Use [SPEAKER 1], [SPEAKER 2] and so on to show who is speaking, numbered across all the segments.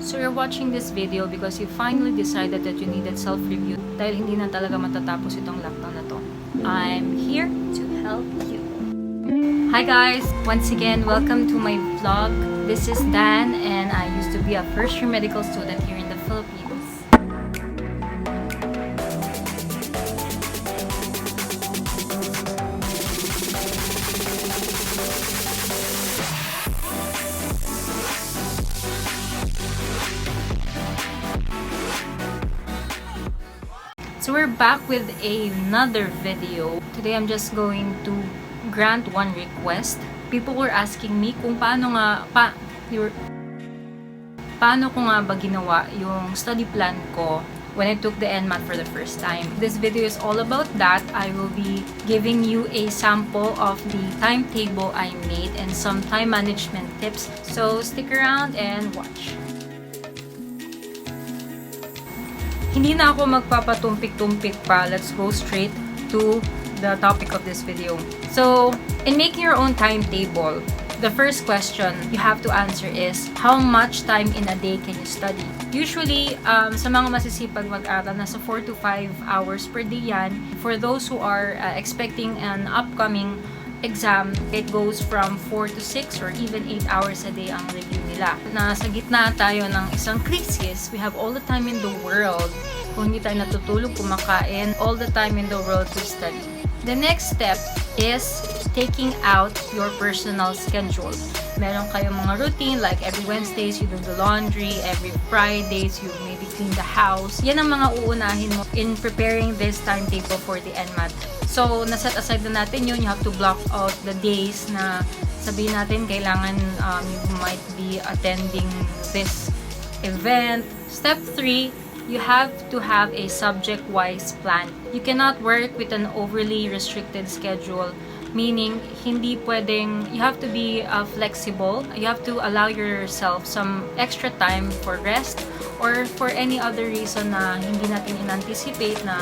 [SPEAKER 1] So you're watching this video because you finally decided that you needed self-review dahil hindi na talaga matatapos itong lockdown na to. I'm here to help you. Hi guys! Once again, welcome to my vlog. This is Dan and I used to be a first-year medical student here in the Philippines. So we're back with another video. Today I'm just going to grant one request. People were asking me kung paano ko nga ba ginawa yung study plan ko when I took the NMAT for the first time. This video is all about that. I will be giving you a sample of the timetable I made and some time management tips. So stick around and watch. Hindi na ako magpapatumpik-tumpik pa. Let's go straight to the topic of this video. So, in making your own timetable, the first question you have to answer is, how much time in a day can you study? Usually, sa mga masisipag mag-aral, nasa 4 to 5 hours per day yan. For those who are expecting an upcoming exam, it goes from 4 to 6 or even 8 hours a day ang review nila. Nasa gitna tayo ng isang crisis, we have all the time in the world. Kung hindi tayo natutulog, kumakain, all the time in the world to study. The next step is taking out your personal schedule. Meron kayong mga routine, like every Wednesdays, you do the laundry, every Fridays, you maybe clean the house. Yan ang mga uunahin mo in preparing this timetable for the NMAT. So, naset aside na natin yun. You have to block out the days na sabihin natin kailangan you might be attending this event. Step 3, you have to have a subject-wise plan. You cannot work with an overly restricted schedule, meaning hindi pwedeng, you have to be flexible. You have to allow yourself some extra time for rest or for any other reason na hindi natin in-anticipate, na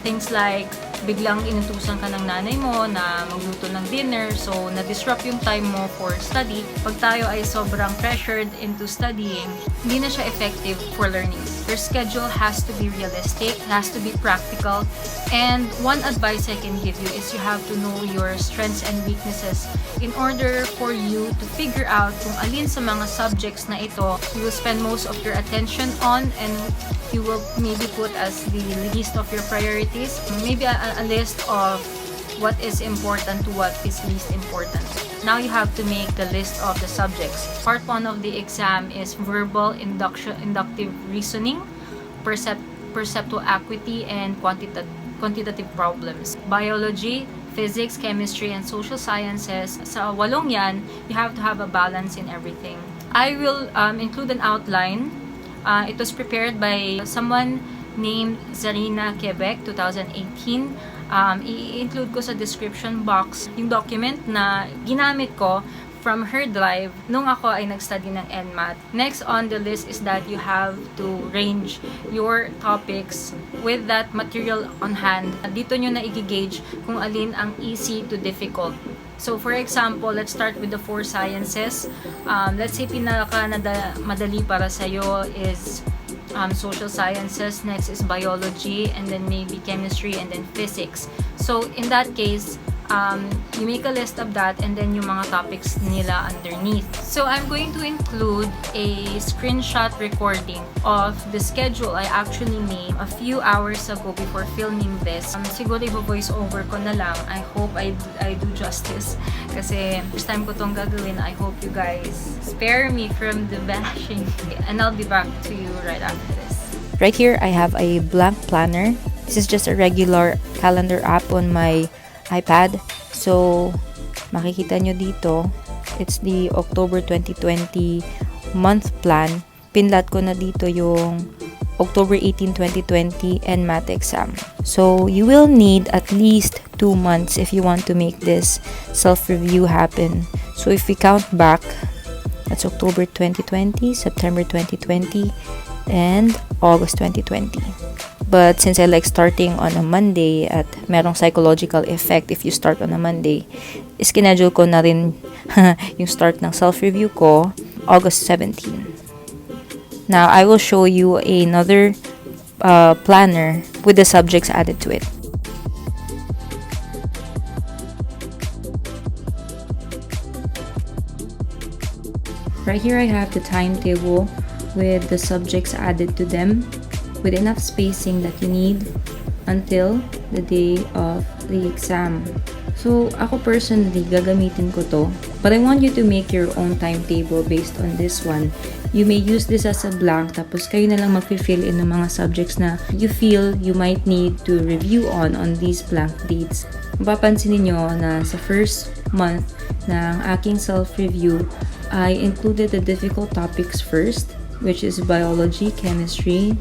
[SPEAKER 1] things like biglang inutusan ka ng nanay mo na magluto ng dinner, so na-disrupt yung time mo for study. Pag tayo ay sobrang pressured into studying, hindi na siya effective for learning. Your schedule has to be realistic, has to be practical, and one advice I can give you is you have to know your strengths and weaknesses in order for you to figure out kung alin sa mga subjects na ito you will spend most of your attention on and you will maybe put as the least of your priorities. Maybe a list of what is important to what is least important. Now you have to make the list of the subjects. Part 1 of the exam is verbal inductive reasoning, perceptual acuity, and quantitative problems. Biology, physics, chemistry, and social sciences. Sa 8 yan, you have to have a balance in everything. I will include an outline. It was prepared by someone named Zarina Quebec, 2018. I-include ko sa description box yung document na ginamit ko from her drive nung ako ay nag-study ng NMAT. Next on the list is that you have to range your topics with that material on hand. Dito nyo na i-gauge kung alin ang easy to difficult. So for example, let's start with the 4 sciences. Let's say madali para sa'yo is social sciences, next is biology, and then maybe chemistry, and then physics. So in that case, you make a list of that and then yung mga topics nila underneath. So I'm going to include a screenshot recording of the schedule I actually made a few hours ago before filming this. Siguro i-voice over ko na lang. I hope I do justice kasi first time ko tong gagawin. I hope you guys spare me from the bashing. And I'll be back to you right after this.
[SPEAKER 2] Right here, I have a blank planner. This is just a regular calendar app on my iPad. So, makikita nyo dito, it's the October 2020 month plan. Pinlat ko na dito yung October 18, 2020 NMAT exam. So, you will need at least 2 months if you want to make this self-review happen. So, if we count back, that's October 2020, September 2020, and August 2020. But since I like starting on a Monday at merong psychological effect if you start on a Monday, iskinedule ko na rin yung start ng self-review ko August 17. Now, I will show you another planner with the subjects added to it. Right here, I have the timetable with the subjects added to them with enough spacing that you need until the day of the exam. So, ako personally, gagamitin ko to. But I want you to make your own timetable based on this one. You may use this as a blank, tapos kayo na lang mag-fill in ng mga subjects na you feel you might need to review on these blank dates. Mapapansin niyo na sa first month ng aking self-review, I included the difficult topics first, which is biology, chemistry,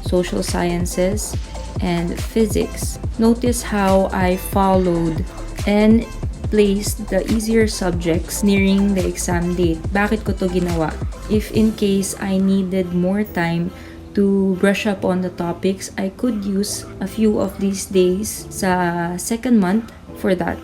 [SPEAKER 2] social sciences, and physics. Notice how I followed and placed the easier subjects nearing the exam date. Bakit ko to ginawa? If in case I needed more time to brush up on the topics, I could use a few of these days sa second month for that.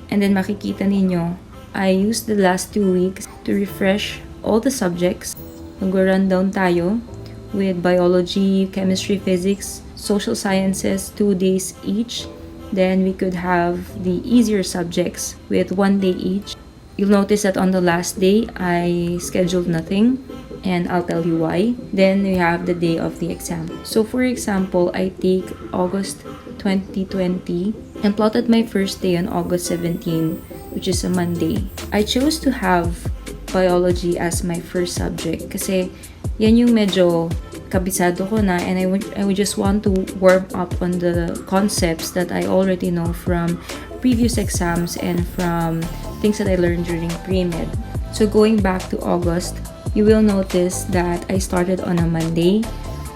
[SPEAKER 2] And then makikita ninyo, I used the last 2 weeks to refresh all the subjects. Mag-run down tayo with biology, chemistry, physics, social sciences, 2 days each. Then we could have the easier subjects with 1 day each. You'll notice that on the last day, I scheduled nothing, and I'll tell you why. Then we have the day of the exam. So for example, I take August 2020 and plotted my first day on August 17, which is a Monday. I chose to have biology as my first subject kasi yan yung medyo kabisado ko na, and I would just want to warm up on the concepts that I already know from previous exams and from things that I learned during pre-med. So going back to August, you will notice that I started on a Monday,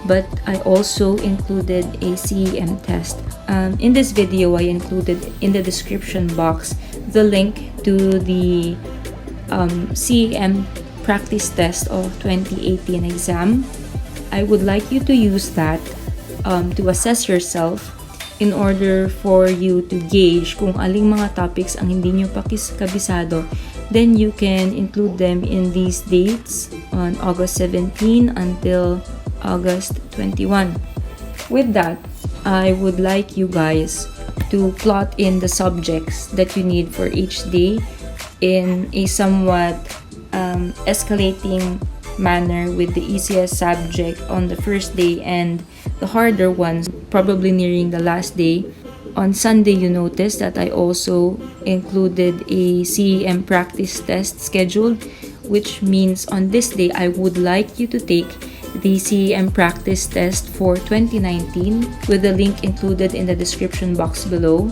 [SPEAKER 2] but I also included a CEM test. In this video, I included in the description box the link to the CEM Practice Test of 2018 exam. I would like you to use that to assess yourself in order for you to gauge kung aling mga topics ang hindi nyo pa kabisado. Then you can include them in these dates on August 17 until August 21. With that, I would like you guys to plot in the subjects that you need for each day in a somewhat escalating manner, with the easiest subject on the first day and the harder ones probably nearing the last day. On Sunday, you notice that I also included a CEM practice test scheduled, which means on this day, I would like you to take the CEM practice test for 2019 with the link included in the description box below.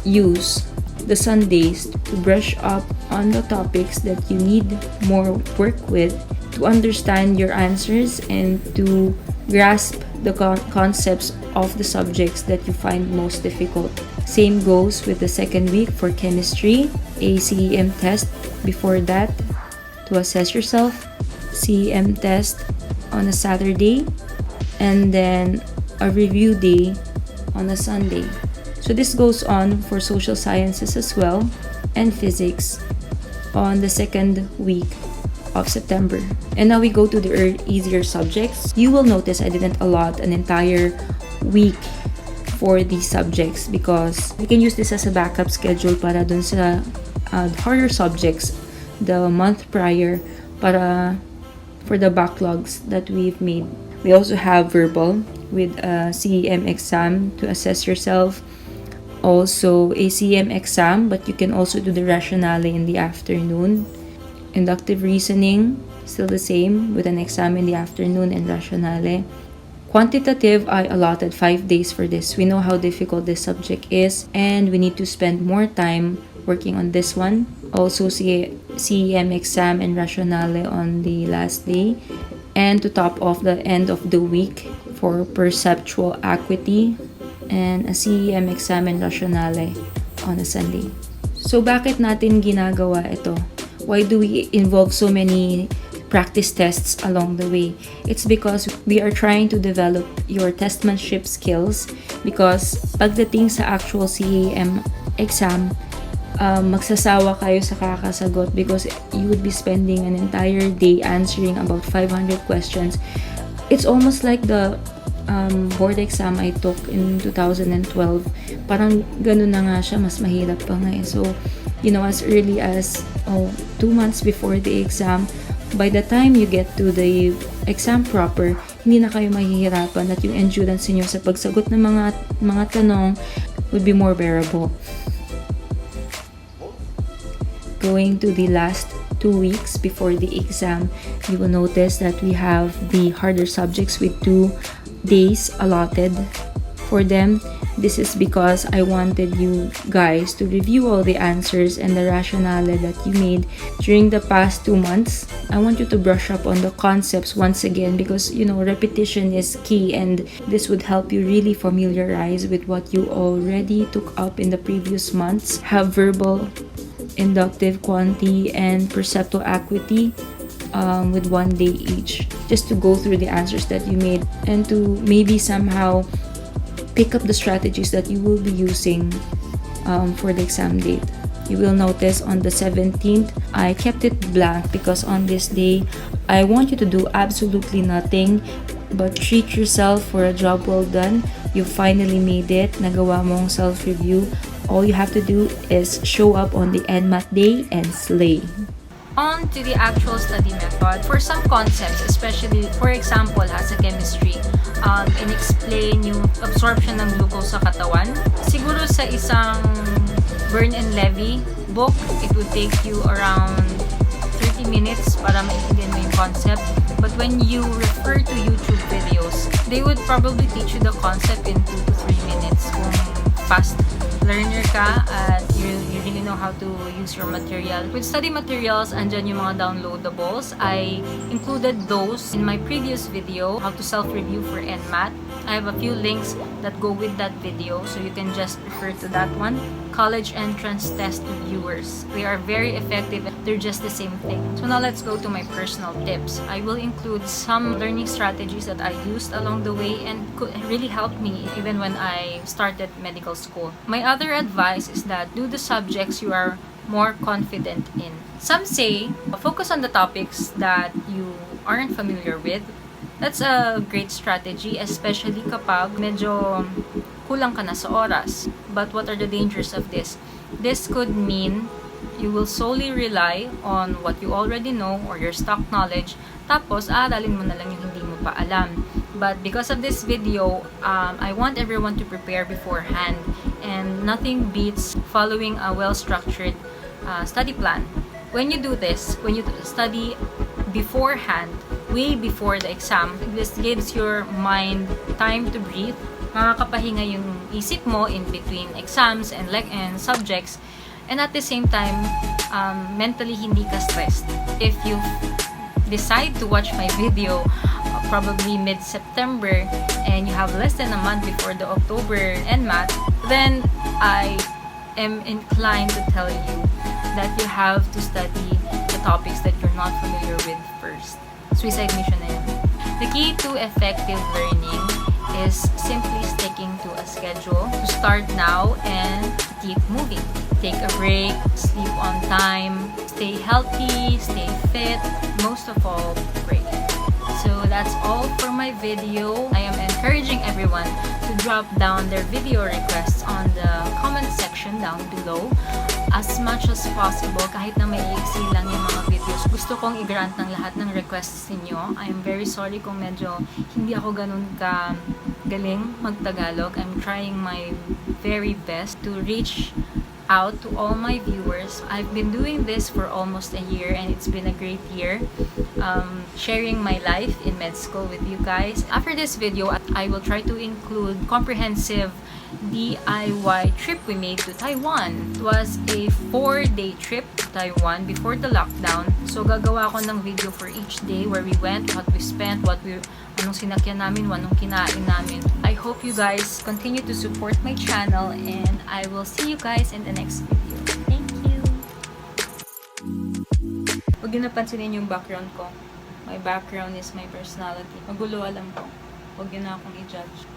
[SPEAKER 2] Use the Sundays to brush up on the topics that you need more work with, to understand your answers and to grasp the concepts of the subjects that you find most difficult. Same goes with the second week for chemistry, a CEM test before that to assess yourself, CEM test on a Saturday, and then a review day on a Sunday. So this goes on for social sciences as well, and physics on the second week of September. And now we go to the easier subjects. You will notice I didn't allot an entire week for these subjects because we can use this as a backup schedule para dun sa harder subjects the month prior para for the backlogs that we've made. We also have verbal with a CEM exam to assess yourself. Also a CEM exam, but you can also do the rationale in the afternoon. Inductive reasoning, still the same with an exam in the afternoon and rationale. Quantitative, I allotted 5 days for this. We know how difficult this subject is and we need to spend more time working on this one. Also CEM exam and rationale on the last day. And to top off the end of the week for perceptual acuity and a CEM exam and rationale on a Sunday. So bakit natin ginagawa ito? Why do we involve so many practice tests along the way? It's because we are trying to develop your testmanship skills, because pagdating sa actual CEM exam, magsasawa kayo sa kakasagot because you would be spending an entire day answering about 500 questions. It's almost like the board exam I took in 2012. Parang ganun na nga siya, mas mahirap pa nga eh. So, as early as 2 months before the exam, by the time you get to the exam proper, hindi na kayo mahihirapan at yung endurance niyo sa pagsagot ng mga tanong would be more bearable. Going to the last 2 weeks before the exam, you will notice that we have the harder subjects with 2 days allotted for them. This is because I wanted you guys to review all the answers and the rationale that you made during the past 2 months. I want you to brush up on the concepts once again because, repetition is key, and this would help you really familiarize with what you already took up in the previous months. Have verbal, inductive, quanti, and perceptual acuity with 1 day each, just to go through the answers that you made and to maybe somehow pick up the strategies that you will be using for the exam date. You will notice on the 17th, I kept it blank because on this day, I want you to do absolutely nothing but treat yourself for a job well done. You finally made it. Nagawa mong self-review. All you have to do is show up on the NMAT day and slay.
[SPEAKER 1] On to the actual study method. For some concepts, especially, for example, sa chemistry, in-explain yung absorption ng glucose sa katawan. Siguro sa isang Burn and Levy book, it would take you around 30 minutes para maintindihan mo yung concept. But when you refer to YouTube videos, they would probably teach you the concept in 2 to 3 minutes kung fast learner ka at you really know how to use your material. With study materials, andyan yung mga downloadables. I included those in my previous video, how to self-review for NMAT. I have a few links that go with that video, so you can just refer to that one. College entrance test reviewers. They are very effective. They're just the same thing. So now let's go to my personal tips. I will include some learning strategies that I used along the way and could really help me even when I started medical school. My other advice is that do the subjects you are more confident in. Some say focus on the topics that you aren't familiar with. That's a great strategy, especially kapag medyo kulang ka na sa oras. But what are the dangers of this? This could mean you will solely rely on what you already know or your stock knowledge, tapos aaralin mo na lang yung hindi mo pa alam. But because of this video, I want everyone to prepare beforehand, and nothing beats following a well-structured study plan. When you do this, when you study beforehand, way before the exam, this gives your mind time to breathe. Makakapahinga yung isip mo in between exams and subjects, and at the same time, mentally hindi ka stressed. If you decide to watch my video probably mid-September and you have less than a month before the October NMAT, then I am inclined to tell you that you have to study the topics that you're not familiar with first. Suicide mission na yun. The key to effective learning is simply sticking to a schedule, to start now and keep moving. Take a break, sleep on time, stay healthy, stay fit, most of all, pray. So that's all for my video. I am encouraging everyone to drop down their video requests on the comment section down below. As much as possible, kahit na may iksi lang yung mga videos, gusto kong i-grant ng lahat ng requests ninyo. I am very sorry kung medyo hindi ako ganun ka galing mag-Tagalog. I'm trying my very best to reach out to all my viewers. I've been doing this for almost a year and it's been a great year, sharing my life in med school with you guys. After this video, I will try to include comprehensive DIY trip we made to Taiwan. It was a 4-day trip to Taiwan before the lockdown. So gagawa ko ng video for each day where we went, what we spent, anong sinakyan namin, anong kinain namin. I hope you guys continue to support my channel and I will see you guys in the next video. Thank you! Huwag yun napansinin yung background ko. My background is my personality. Magulo, alam ko. Huwag yun na akong i-judge.